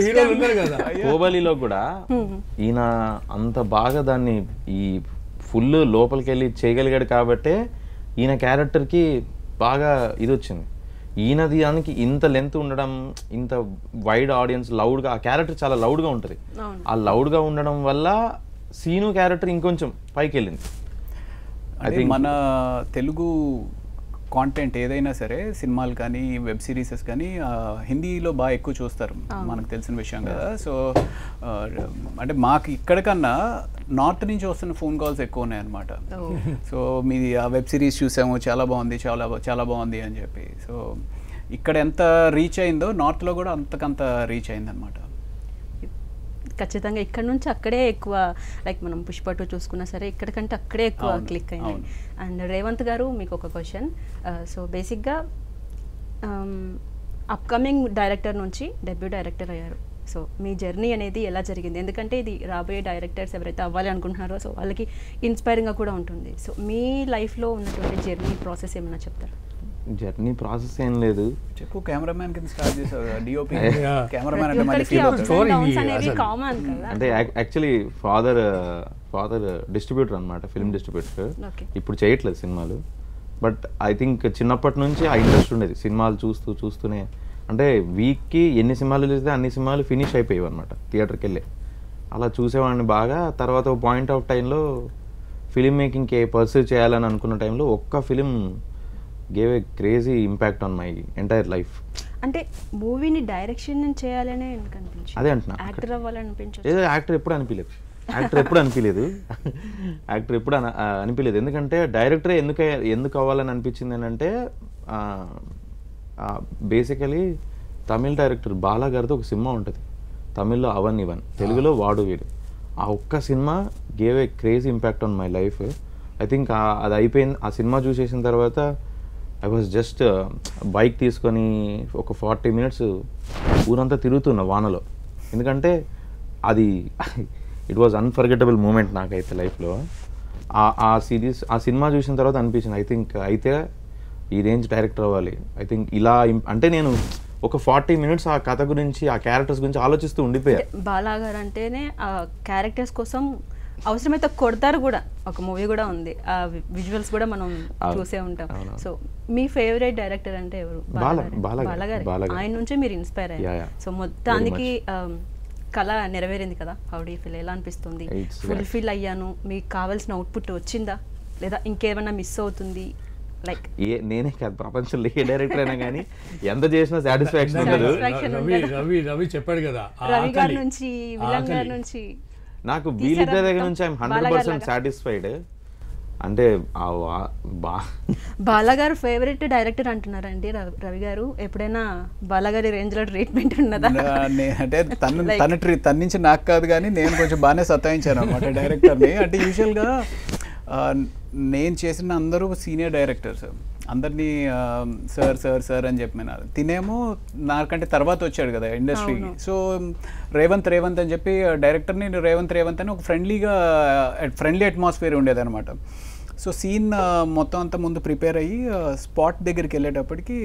హీరోలు ఉన్నారు కదా. కోబలిలో కూడా ఈయన అంత బాగా దాన్ని ఈ ఫుల్ లోపలికి వెళ్ళి చేయగలిగాడు కాబట్టే ఈయన క్యారెక్టర్కి బాగా ఇది వచ్చింది. ఈయనది దానికి ఇంత లెంత్ ఉండడం, ఇంత వైడ్ ఆడియన్స్, లౌడ్గా ఆ క్యారెక్టర్ చాలా లౌడ్గా ఉంటుంది. ఆ లౌడ్గా ఉండడం వల్ల సీను క్యారెక్టర్ ఇంకొంచెం పైకి వెళ్ళింది. అది మన తెలుగు కాంటెంట్ ఏదైనా సరే, సినిమాలు కానీ వెబ్ సిరీసెస్ కానీ హిందీలో బాగా ఎక్కువ చూస్తారు, మనకు తెలిసిన విషయం కదా. సో అంటే మాకు ఇక్కడ కన్నా నార్త్ నుంచి వస్తున్న ఫోన్ కాల్స్ ఎక్కువ ఉన్నాయన్నమాట. సో మీది ఆ వెబ్ సిరీస్ చూసాము, చాలా బాగుంది, చాలా బాగుంది అని చెప్పి. సో ఇక్కడ ఎంత రీచ్ అయిందో నార్త్లో కూడా అంతకంత రీచ్ అయిందనమాట. ఖచ్చితంగా ఇక్కడ నుంచి అక్కడే ఎక్కువ, లైక్ మనం పుష్ప 2 చూసుకున్నా సరే ఇక్కడ కంటే అక్కడే ఎక్కువ క్లిక్ అయింది. అండ్ రేవంత్ గారు, మీకు ఒక క్వశ్చన్. సో బేసిక్గా అప్కమింగ్ డైరెక్టర్ నుంచి డెబ్యూ డైరెక్టర్ అయ్యారు. సో మీ జర్నీ అనేది ఎలా జరిగింది? ఎందుకంటే ఇది రాబోయే డైరెక్టర్స్ ఎవరైతే అవ్వాలి అనుకుంటున్నారో సో వాళ్ళకి ఇన్స్పైరింగ్గా కూడా ఉంటుంది. సో మీ లైఫ్లో ఉన్నటువంటి జర్నీ ప్రాసెస్ ఏమైనా చెప్తారా? జర్నీ ప్రాసెస్ ఏం లేదు, చెప్పు. కెమెరామ్యాన్ కింద స్టార్ట్ చేసావు, డిఓపి కెమెరామ్యాన్ అంటే మళ్ళీ ఫీల్ అవుతాడు. కామన్ కదా. అంటే యాక్చువల్లీ ఫాదర్ డిస్ట్రిబ్యూటర్ అనమాట, ఫిల్మ్ డిస్ట్రిబ్యూటర్. ఇప్పుడు చేయట్లేదు సినిమాలు, బట్ ఐ థింక్ చిన్నప్పటి నుంచి ఆ ఇంట్రెస్ట్ ఉండేది. సినిమాలు చూస్తూనే, అంటే వీక్కి ఎన్ని సినిమాలు చూస్తే అన్ని సినిమాలు ఫినిష్ అయిపోయాయి అనమాట, థియేటర్కి వెళ్ళి అలా చూసేవాడిని బాగా. తర్వాత ఒక పాయింట్ ఆఫ్ టైంలో ఫిలిం మేకింగ్కి పర్సూ చేయాలని అనుకున్న టైంలో ఒక్క film gave a crazy impact on my entire life. అంటే మూవీని డైరెక్షన్ చేయాలనే ఎందుకు అనిపించింది? అదే అంటున్నా, యాక్టర్ అవ్వాలనిపించదు. ఏదో యాక్టర్ ఎప్పుడు అనిపించలేదు. ఎందుకంటే డైరెక్టరే ఎందుకు అవ్వాలని అనిపించింది అని అంటే, బేసికలీ తమిళ్ డైరెక్టర్ బాలా గారితో ఒక సినిమా ఉంటుంది, తమిళ్లో అవన్ ఇవన్, తెలుగులో వాడు వీడు. ఆ ఒక్క cinema gave a crazy impact on my life. I think అది అయిపోయింది. ఆ సినిమా చూసేసిన తర్వాత ఐ వాజ్ జస్ట్ బైక్ తీసుకొని ఒక 40 minutes ఊరంతా తిరుగుతున్నా వానలో. ఎందుకంటే అది ఇట్ వాజ్ అన్ఫర్గెటబుల్ మూమెంట్ నాకైతే లైఫ్లో. ఆ సినిమా చూసిన తర్వాత అనిపించింది, ఐ థింక్ అయితే ఈ రేంజ్ డైరెక్టర్ అవ్వాలి. ఐ థింక్ ఇలా అంటే నేను ఒక 40 minutes ఆ కథ గురించి, ఆ క్యారెక్టర్స్ గురించి ఆలోచిస్తూ ఉండిపోయా. బాలా గారు అంటేనే ఆ క్యారెక్టర్స్ కోసం అవసరమైతే కొడతారు కూడా. ఒక మూవీ కూడా ఉంది, ఆ విజువల్స్ కూడా మనం చూసే ఉంటాం. సో మీ ఫేవరెట్ డైరెక్టర్ అంటే ఎవరు? బాలా గారు. ఆయన నుంచి మీరు ఇన్స్పైర్ అయ్యారు. సో మొత్తానికి కళ నెరవేరింది కదా. How do you feel? ఎలా అనిపిస్తుంది? ఫుల్ఫిల్ అయ్యాను, మీకు కావాల్సిన అవుట్పుట్ వచ్చిందా? లేదా ఇంకేమైనా మిస్ అవుతుంది లైక్? నేనే కాదు, ప్రపంచంలో ఏ డైరెక్టర్ అయినా కానీ ఎంత చేసినా సాటిస్ఫాక్షన్ ఉండదు. రవి చెప్పాడు కదా, రవి గారి నుంచి, విలన్ గారి నుంచి, నాకు వీళ్ళిద్దరి దగ్గర నుంచి ఐఎమ్ 100% సాటిస్ఫైడ్. అంటే బాలగారు ఫేవరెట్ డైరెక్టర్ అంటున్నారండి రవి గారు. ఎప్పుడైనా బాలగారి రేంజ్ లో ట్రీట్మెంట్ ఉన్నదా? అంటే తన నుంచి నాకు కాదు కానీ నేను కొంచెం బాగానే సతాయించాను అనమాట డైరెక్టర్ని. అంటే యూజువల్గా నేను చేసిన అందరూ సీనియర్ డైరెక్టర్స్, అందరినీ సార్ సార్ సార్ అని చెప్పినారు. తినేమో నాకంటే తర్వాత వచ్చాడు కదా ఇండస్ట్రీకి. సో రేవంత్ అని చెప్పి డైరెక్టర్ని రేవంత్ అని ఒక ఫ్రెండ్లీ అట్మాస్ఫియర్ ఉండేదన్నమాట. సో సీన్ మొత్తం అంతా ముందు ప్రిపేర్ అయ్యి స్పాట్ దగ్గరికి వెళ్ళేటప్పటికి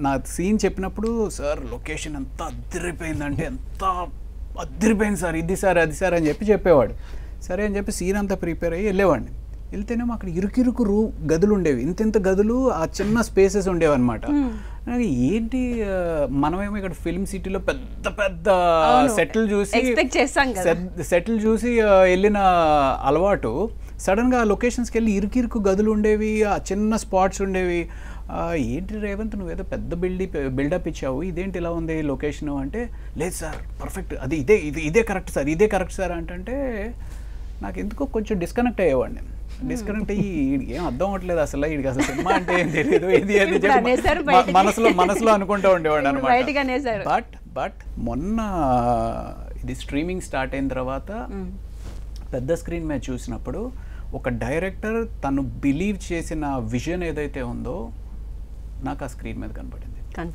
నా సీన్ చెప్పినప్పుడు, సార్ లొకేషన్ ఎంత అద్దరిపోయిందంటే ఎంత అద్దరిపోయింది సార్, ఇది సార్ అది సార్ అని చెప్పేవాడు. సరే అని చెప్పి సీన్ అంతా ప్రిపేర్ అయ్యి వెళ్ళేవాడిని. వెళ్తేనేమో అక్కడ ఇరుకిరుకు గదులు ఉండేవి, ఇంత గదులు, ఆ చిన్న స్పేసెస్ ఉండేవి అనమాట. ఏంటి మనమేమో ఇక్కడ ఫిల్మ్ సిటీలో పెద్ద పెద్ద సెటిల్ చూసి వెళ్ళిన అలవాటు, సడన్గా ఆ లొకేషన్స్కి వెళ్ళి ఇరుకిరుకు గదులు ఉండేవి, ఆ చిన్న స్పాట్స్ ఉండేవి. ఏంటి రేవంత్ నువ్వేదో పెద్ద బిల్డప్ ఇచ్చావు, ఇదేంటి ఇలా ఉంది లొకేషన్ అంటే, లేదు సార్ పర్ఫెక్ట్, అది ఇదే కరెక్ట్ సార్ అంటే నాకు ఎందుకో కొంచెం డిస్కనెక్ట్ అయ్యేవాడిని. డిస్కనెక్ట్ అయ్యి ఏం అర్థం అవ్వట్లేదు అసలు, వీడికి అసలు సినిమా అంటే ఏం తెలియదు, ఇది మనసులో అనుకుంటూ ఉండేవాడు అనమాట. బట్ మొన్న ఇది స్ట్రీమింగ్ స్టార్ట్ అయిన తర్వాత పెద్ద స్క్రీన్ మీద చూసినప్పుడు ఒక డైరెక్టర్ తను బిలీవ్ చేసిన విజన్ ఏదైతే ఉందో నాకు ఆ స్క్రీన్ మీద కనపడింది.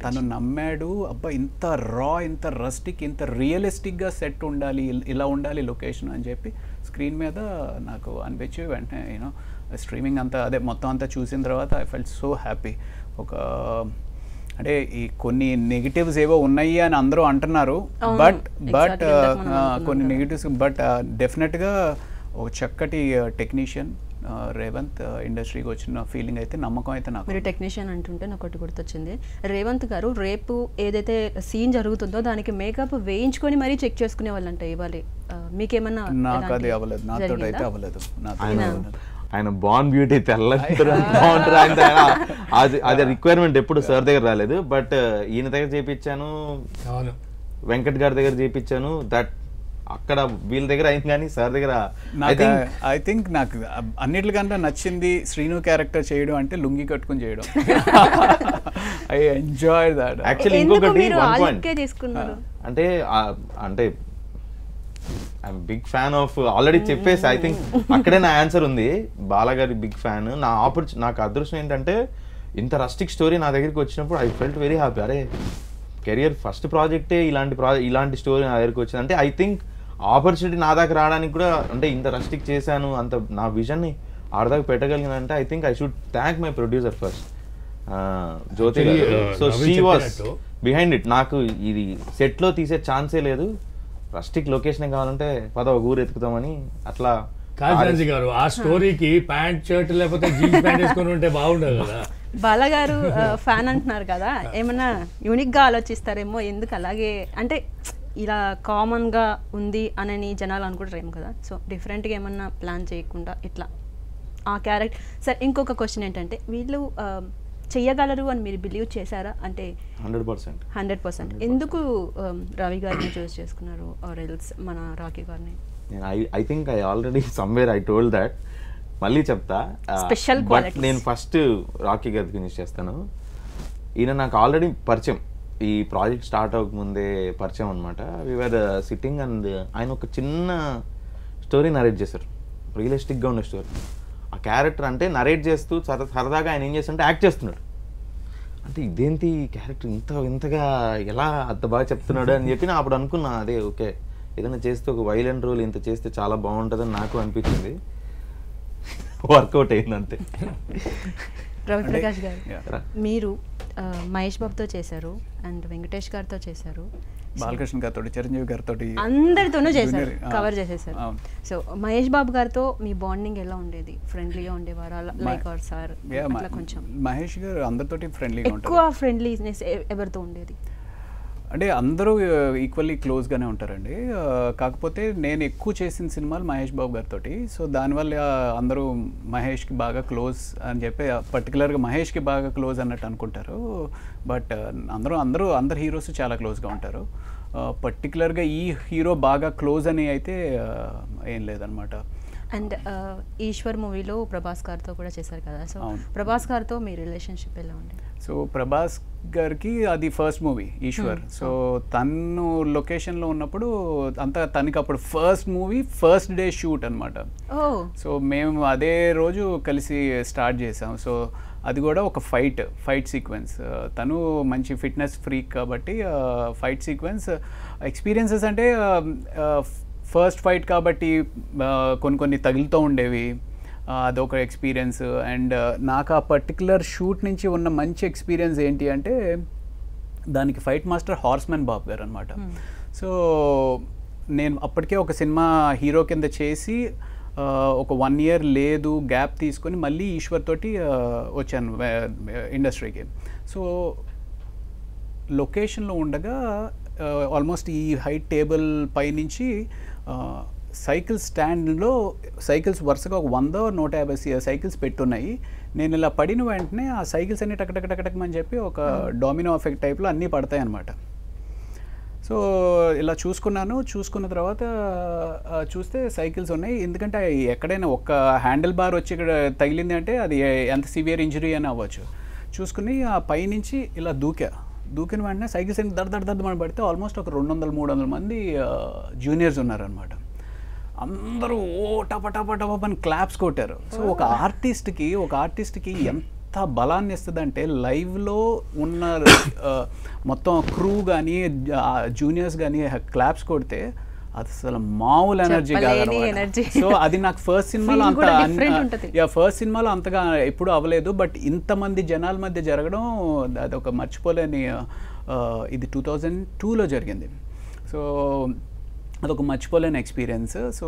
తను నమ్మాడు, అబ్బా ఇంత రా, ఇంత రస్టిక్, ఇంత రియలిస్టిక్గా సెట్ ఉండాలి, ఇలా ఉండాలి లొకేషన్ అని చెప్పి స్క్రీన్ మీద నాకు అనిపించి వెంటనే యూనో స్ట్రీమింగ్ అంతా మొత్తం అంతా చూసిన తర్వాత ఐ ఫెల్ట్ సో హ్యాపీ. అంటే ఈ కొన్ని నెగిటివ్స్ ఏవో ఉన్నాయి అని అందరూ అంటున్నారు, బట్ కొన్ని నెగిటివ్స్, బట్ డెఫినెట్గా ఒక చక్కటి టెక్నీషియన్ రేవంత్ ఇండస్ట్రీకి వచ్చిన ఫీలింగ్ అయితే, నమ్మకం అయితే నాకు. మీరు టెక్నీషియన్ అంటుంటే నాకు ఒకటి గుర్తొచ్చింది. రేవంత్ గారు రేపు ఏదైతే సీన్ జరుగుతుందో దానికి మేకప్ వేయించుకొని మరీ చెక్ చేసుకునే వాళ్ళంట ఇవాళ. మీకేమన్నా? నాకు అది అవ్వలేదు, నాతో అయితే అవ్వలేదు. ఆయన బాన్ బ్యూటీ బాగుంటారు, అది రిక్వైర్మెంట్ ఎప్పుడు సార్ దగ్గర రాలేదు. బట్ ఈయన దగ్గర చేయించాను, వెంకట్ గారి దగ్గర చేయించాను. దట్ అక్కడ వీళ్ళ దగ్గర అయింది కానీ సార్ దగ్గర ఐ థింక్ నాకు అన్నిటికంటే నచ్చింది శ్రీను క్యారెక్టర్ చేయడం అంటే లుంగి కట్టుకుని చేయడం. I enjoy that. యాక్చువల్లీ ఇంకొకటి అంటే I'm big fan of, already చెప్పేసి ఐ థింక్ అక్కడే నా ఆన్సర్ ఉంది. బాలగారి బిగ్ ఫ్యాన్. నాకు అదృష్టం ఏంటంటే ఇంత రస్టిక్ స్టోరీ నా దగ్గరికి వచ్చినప్పుడు ఐ ఫెల్ట్ వెరీ హ్యాపీ. అరే కెరియర్ ఫస్ట్ ప్రాజెక్టే ఇలాంటి స్టోరీ నా దగ్గరికి వచ్చింది అంటే ఐ థింక్ ఆపర్చునిటీ నా దాకా రావడానికి కూడా, అంటే ఇంత రస్టిక్ చేశాను, అంత నా విజన్ని ఆడదాకా పెట్టగలిగినంటే I think I should thank my producer first, Jyothi garu. So she was behind it. నాకు ఇది సెట్లో తీసే ఛాన్సే లేదు, రస్టిక్ లొకేషన్ కావాలంటే పద ఒక ఊరు ఎత్తుకుతామని అట్లా. కాశీ గారు ఆ స్టోరీకి ప్యాంట్ షర్ట్ లేకపోతే జీన్స్ ప్యాంట్ వేసుకొని ఉంటే బాగుండదు కదా. బాలగారు ఫ్యాన్ అంటున్నారు కదా, ఏమన్నా యూనిక్గా ఆలోచిస్తారేమో, ఎందుకు అలాగే అంటే ఇలా కామన్గా ఉంది అని జనాలు అనుకుంటారేమో కదా. సో డిఫరెంట్గా ఏమన్నా ప్లాన్ చేయకుండా ఇట్లా ఆ క్యారెక్టర్. సరే ఇంకొక క్వశ్చన్ ఏంటంటే, వీళ్ళు చెయ్యగలరు అని మీరు బిలీవ్ చేశారా? అంటే 100%. ఎందుకు రవి గారిని చూస్ చేసుకున్నారు ఆర్ ఎల్స్ మన రాకీ గారిని? I think I already somewhere I told that, మళ్ళీ చెప్తా. స్పెషల్ బట్ నేను ఫస్ట్ రాకీ గారి గురించి చేస్తాను. ఈయన నాకు ఆల్రెడీ పరిచయం, ఈ ప్రాజెక్ట్ స్టార్ట్ అవ్వకముందే పరిచయం అనమాట. వీఆర్ సిట్టింగ్ అండ్ ఆయన ఒక చిన్న స్టోరీ నరేట్ చేశారు, రియలిస్టిక్గా ఉన్న స్టోరీ. ఆ క్యారెక్టర్ అంటే నరేట్ చేస్తూ సరదాగా ఆయన ఏం చేస్తుంటే యాక్ట్ చేస్తున్నాడు. అంటే ఇదేంటి క్యారెక్టర్ ఇంతగా ఎలా అంత బాగా చెప్తున్నాడు అని చెప్పి నేను అప్పుడు అనుకున్నా, అదే ఓకే ఏదైనా చేస్తే ఒక వైలెంట్ రోల్ ఇంత చేస్తే చాలా బాగుంటుందని నాకు అనిపించింది. వర్కౌట్ అయింది అంతే. రవిప్రకాష్ గారు, మీరు మహేష్ బాబుతో చేశారు అండ్ వెంకటేష్ గారితో చేశారు, బాలకృష్ణ గారితో, చిరంజీవి గారితో, అందరితోనూ చేశారు, కవర్ చేసేసారు. సో మహేష్ బాబు గారితో మీ బాండింగ్ ఎలా ఉండేది? ఫ్రెండ్లీగా ఉండేవారా లైక్ ఆర్ సార్? కొంచెం మహేష్ గారు అందరితోటి ఫ్రెండ్లీగా ఉంటారు. ఎక్కువ ఫ్రెండ్లీనెస్ ఎవరితో ఉండేది? అంటే అందరూ ఈక్వల్లీ క్లోజ్గానే ఉంటారండి. కాకపోతే నేను ఎక్కువ చేసిన సినిమాలు మహేష్ బాబు గారితో. సో దానివల్ల అందరూ మహేష్కి బాగా క్లోజ్ అని చెప్పి పర్టికులర్గా మహేష్కి బాగా క్లోజ్ అన్నట్టు అనుకుంటారు. బట్ అందరు హీరోస్ చాలా క్లోజ్గా ఉంటారు. పర్టికులర్గా ఈ హీరో బాగా క్లోజ్ అని అయితే ఏం లేదనమాట. అండ్ ఈశ్వర్ మూవీలో ప్రభాస్ గారితో కూడా చేశారు కదా, సో ప్రభాస్ గారితో మీ రిలేషన్షిప్ ఎలా ఉంది? సో ప్రభాస్ గారికి అది ఫస్ట్ మూవీ ఈశ్వర్. సో తను లొకేషన్లో ఉన్నప్పుడు తనకి అప్పుడు first movie first day shoot అనమాట. సో మేము అదే రోజు కలిసి స్టార్ట్ చేసాం. సో అది కూడా ఒక ఫైట్ సీక్వెన్స్. తను మంచి ఫిట్నెస్ ఫ్రీక్ కాబట్టి ఫైట్ సీక్వెన్స్ ఎక్స్పీరియన్సెస్ అంటే ఫస్ట్ ఫైట్ కాబట్టి కొన్ని తగులుతూ ఉండేవి. అదొక ఎక్స్పీరియన్స్. అండ్ నాకు ఆ పర్టికులర్ షూట్ నుంచి ఉన్న మంచి ఎక్స్పీరియన్స్ ఏంటి అంటే దానికి ఫైట్ మాస్టర్ హార్స్మెన్ బాబు గారు అనమాట. సో నేను అప్పటికే ఒక సినిమా హీరో కింద చేసి ఒక 1 year లేదు గ్యాప్ తీసుకొని మళ్ళీ ఈశ్వర్ తోటి వచ్చాను ఇండస్ట్రీకి. సో లొకేషన్లో ఉండగా ఆల్మోస్ట్ ఈ హైట్ టేబుల్ పైనుంచి సైకిల్ స్టాండ్లో సైకిల్స్ వరుసగా ఒక 100-150 సైకిల్స్ పెట్టున్నాయి. నేను ఇలా పడిన వెంటనే ఆ సైకిల్స్ అన్ని టకటకటకటకమని చెప్పి ఒక డామినో ఎఫెక్ట్ టైప్లో అన్నీ పడతాయి అన్నమాట. సో ఇలా చూసుకున్న తర్వాత చూస్తే సైకిల్స్ ఉన్నాయి. ఎందుకంటే ఎక్కడైనా ఒక హ్యాండిల్ బార్ వచ్చి ఇక్కడ తగిలింది అంటే అది ఎంత సివియర్ ఇంజరీ అని అవ్వచ్చు. చూసుకుని ఆ పైనుంచి ఇలా దూకిన వెంటనే సైకిల్స్ అన్ని దర్దమని పడితే ఆల్మోస్ట్ ఒక 200-300 మంది జూనియర్స్ ఉన్నారనమాట. అందరూ టప అని క్లాప్స్ కొట్టారు. సో ఒక ఆర్టిస్ట్కి ఎంత బలాన్ని ఇస్తుంది అంటే లైవ్లో ఉన్న మొత్తం క్రూ కానీ జూనియర్స్ కానీ క్లాప్స్ కొడితే అది అసలు మామూలు ఎనర్జీ కాదు. సో అది నాకు ఫస్ట్ సినిమాలో అంతగా ఎప్పుడు అవ్వలేదు. బట్ ఇంతమంది జనాల మధ్య జరగడం అదొక మర్చిపోలేని. ఇది 2002లో జరిగింది. సో అదొక మర్చిపోలేని ఎక్స్పీరియన్స్. సో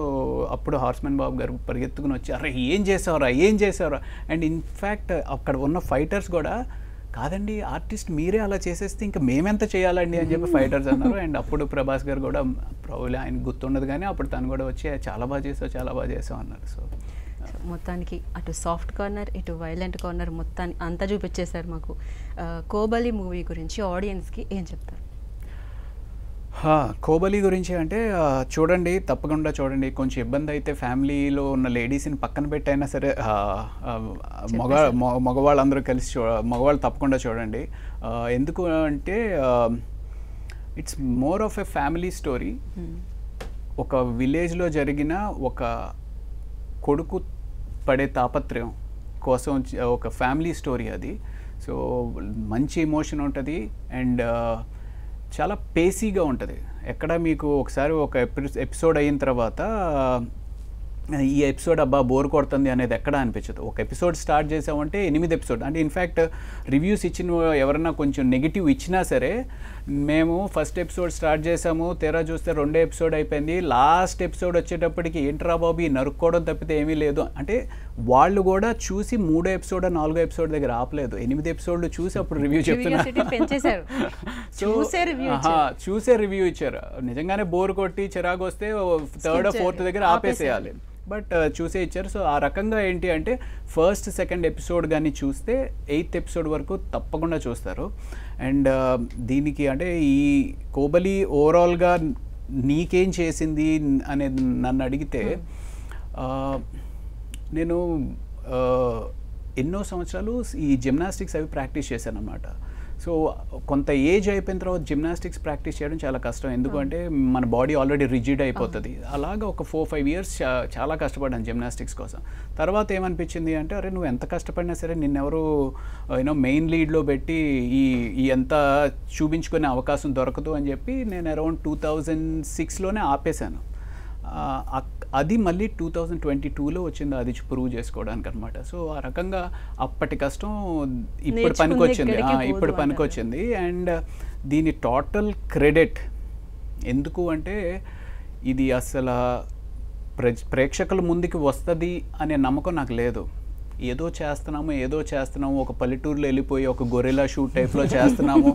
అప్పుడు హార్స్మెన్ బాబు గారు పరిగెత్తుకుని వచ్చి అరే ఏం చేసావురా అండ్ ఇన్ఫ్యాక్ట్ అక్కడ ఉన్న ఫైటర్స్ కూడా కాదండి ఆర్టిస్ట్ మీరే అలా చేసేస్తే ఇంకా మేమెంత చేయాలండి అని చెప్పి ఫైటర్స్ అన్నారు. అండ్ అప్పుడు ప్రభాస్ గారు కూడా ప్రాబ్లీ ఆయన గుర్తుండదు కానీ అప్పుడు తను కూడా వచ్చి చాలా బాగా చేసావు అన్నారు. సో మొత్తానికి అటు సాఫ్ట్ కార్నర్ ఇటు వైలెంట్ కార్నర్ మొత్తాన్ని అంతా చూపించేశారు మాకు. కోబలి మూవీ గురించి ఆడియన్స్కి ఏం చెప్తారు? కోబలి గురించి అంటే తప్పకుండా చూడండి. కొంచెం ఇబ్బంది అయితే ఫ్యామిలీలో ఉన్న లేడీస్ని పక్కన పెట్టైనా సరే మగవాళ్ళందరూ కలిసి మగవాళ్ళు తప్పకుండా చూడండి. ఎందుకు అంటే it's more of a family story. ఒక విలేజ్లో జరిగిన ఒక కొడుకు పడే తాపత్రయం కోసం ఒక ఫ్యామిలీ స్టోరీ అది. సో మంచి ఎమోషన్ ఉంటుంది అండ్ చాలా పేసీగా ఉంటుంది. ఎక్కడ మీకు ఒకసారి ఒక ఎపిసోడ్ అయిన తర్వాత ఈ ఎపిసోడ్ అబ్బా బోర్ కొడుతుంది అనేది ఎక్కడ అనిపించదు. ఒక ఎపిసోడ్ స్టార్ట్ చేసామంటే 8 ఎపిసోడ్ అంటే ఇన్ఫ్యాక్ట్ రివ్యూస్ ఇచ్చిన ఎవరైనా కొంచెం నెగిటివ్ ఇచ్చినా సరే మేము ఫస్ట్ ఎపిసోడ్ స్టార్ట్ చేసాము, తెరా చూస్తే 2వ ఎపిసోడ్ అయిపోయింది, లాస్ట్ ఎపిసోడ్ వచ్చేటప్పటికి ఏంట్రా బాబు నరుక్కోవడం తప్పితే ఏమీ లేదు అంటే వాళ్ళు కూడా చూసి 3వ ఎపిసోడ్ 4వ ఎపిసోడ్ దగ్గర ఆపలేదు. 8 ఎపిసోడ్లు చూసి అప్పుడు రివ్యూ చెప్తున్నారు. చూసే రివ్యూ ఇచ్చారు. నిజంగానే బోర్ కొట్టి చిరాకు వస్తే 3rd, 4th దగ్గర ఆపేసేయాలి. బట్ చూసే ఇచ్చారు. సో ఆ రకంగా ఏంటి అంటే ఫస్ట్, సెకండ్ ఎపిసోడ్ కానీ చూస్తే 8th ఎపిసోడ్ వరకు తప్పకుండా చూస్తారు. అండ్ దీనికి అంటే ఈ కోబలి ఓవరాల్గా నీకేం చేసింది అనేది నన్ను అడిగితే నేను ఎన్నో సంవత్సరాలు ఈ జిమ్నాస్టిక్స్ అవి ప్రాక్టీస్ చేశాను అన్నమాట. సో కొంత ఏజ్ అయిపోయిన తర్వాత జిమ్నాస్టిక్స్ ప్రాక్టీస్ చేయడం చాలా కష్టం. ఎందుకంటే మన బాడీ ఆల్రెడీ రిజిడ్ అయిపోతుంది. అలాగా ఒక 4-5 years చాలా కష్టపడ్డాను జిమ్నాస్టిక్స్ కోసం. తర్వాత ఏమనిపించింది అంటే అరే నువ్వు ఎంత కష్టపడినా సరే నిన్నెవరు మెయిన్ లీడ్లో పెట్టి ఈ ఎంత చూపించుకునే అవకాశం దొరకదు అని చెప్పి నేను అరౌండ్ 2006లోనే ఆపేశాను. అది మళ్ళీ 2022లో వచ్చింది అది ప్రూవ్ చేసుకోవడానికి అనమాట. సో ఆ రకంగా అప్పటి కష్టం ఇప్పుడు పనికొచ్చింది. అండ్ దీని టోటల్ క్రెడిట్ ఎందుకు అంటే ఇది అసలు ప్రేక్షకుల ముందుకి వస్తుంది అనే నమ్మకం నాకు లేదు. ఏదో చేస్తున్నాము ఒక పల్లెటూరులో వెళ్ళిపోయి ఒక గొరిల్లా షూట్ టైప్లో చేస్తున్నాము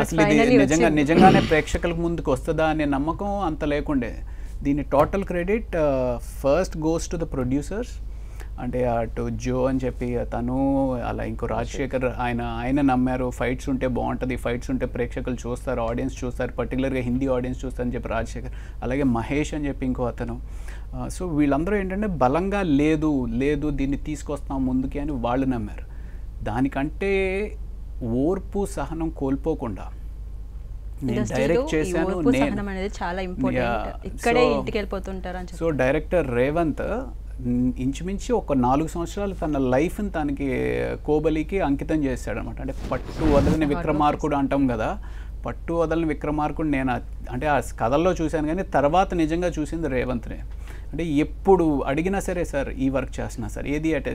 అసలు ఇది నిజంగానే ప్రేక్షకులకు ముందుకు వస్తుందా అనే నమ్మకం అంత లేకుండే. దీని total credit first goes to the producers, అంటే అటు జో అని చెప్పి తను, అలా ఇంకో రాజశేఖర్, ఆయన నమ్మారు ఫైట్స్ ఉంటే బాగుంటుంది, ఫైట్స్ ఉంటే ప్రేక్షకులు చూస్తారు, ఆడియన్స్ చూస్తారు, పర్టికులర్గా హిందీ ఆడియన్స్ చూస్తారు అని చెప్పి రాజశేఖర్, అలాగే మహేష్ అని చెప్పి ఇంకో అతను. సో వీళ్ళందరూ ఏంటంటే బలంగా లేదు దీన్ని తీసుకొస్తాం ముందుకి అని వాళ్ళు నమ్మారు. దానికంటే ఓర్పు సహనం కోల్పోకుండా నేను డైరెక్ట్ చేశాను. సో డైరెక్టర్ రేవంత్ ఇంచుమించి ఒక 4 సంవత్సరాలు తన లైఫ్ని తనకి కోబలికి అంకితం చేశాడనమాట. అంటే పట్టు వదలని విక్రమార్కుడు అంటాం కదా, పట్టు వదలని విక్రమార్కుడు నేను అంటే ఆ కథల్లో చూశాను, కానీ తర్వాత నిజంగా చూసింది రేవంత్నే. అంటే ఎప్పుడు అడిగినా సరే సార్ ఈ వర్క్ చేస్తున్నా సార్, ఏది అంటే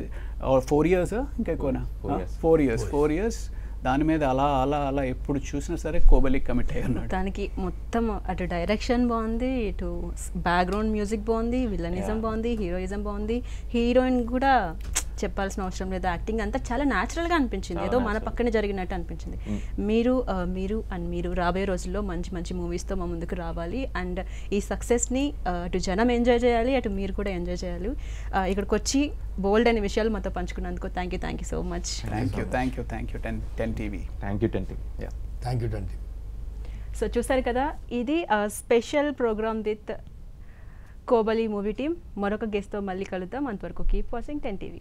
4 years ఇంకా ఎక్కువనా, 4 years దాని మీద అలా ఎప్పుడు చూసినా సరే కోబలికి కమిట్ అయ్యారు. దానికి మొత్తం అటు డైరెక్షన్ బాగుంది, ఇటు బ్యాక్గ్రౌండ్ మ్యూజిక్ బాగుంది, విలనిజం బాగుంది, హీరోయిజం బాగుంది, హీరోయిన్ కూడా చెప్పాల్సిన అవసరం లేదు, యాక్టింగ్ అంతా చాలా న్యాచురల్గా అనిపించింది, ఏదో మన పక్కనే జరిగినట్టు అనిపించింది. మీరు రాబోయే రోజుల్లో మంచి మంచి మూవీస్తో మా ముందుకు రావాలి, అండ్ ఈ సక్సెస్ని అటు జనం ఎంజాయ్ చేయాలి, అటు మీరు కూడా ఎంజాయ్ చేయాలి. ఇక్కడికి వచ్చి బోల్డ్ అనే విషయాలు మాతో పంచుకున్నందుకు thank you so much. Thank you 10 TV. Thank you 10 TV. Thank you 10 TV. So చూసారు కదా, ఇది special programme with Kobali movie team. మరొక గెస్ట్తో మళ్ళీ కలుద్దాం. అంతవరకు కీప్ వాచింగ్ 10 TV.